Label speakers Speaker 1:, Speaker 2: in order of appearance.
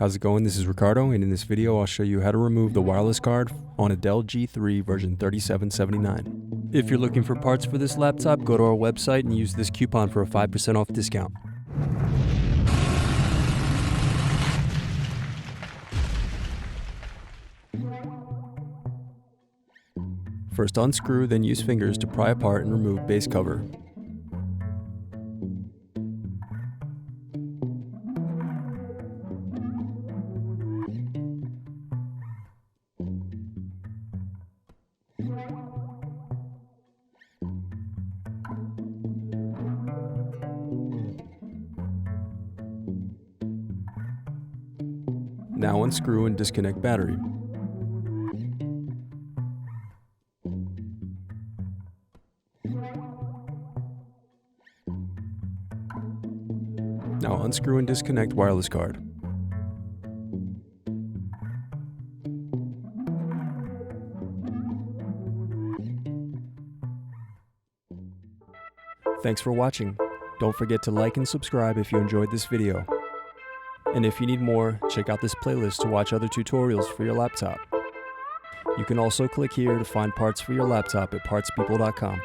Speaker 1: How's it going? This is Ricardo, and in this video I'll show you how to remove the wireless card on a Dell G3 version 3779. If you're looking for parts for this laptop, go to our website and use this coupon for a 5% off discount. First unscrew, then use fingers to pry apart and remove base cover. Now unscrew and disconnect battery. Now unscrew and disconnect wireless card. Thanks for watching. Don't forget to like and subscribe if you enjoyed this video. And if you need more, check out this playlist to watch other tutorials for your laptop. You can also click here to find parts for your laptop at partspeople.com.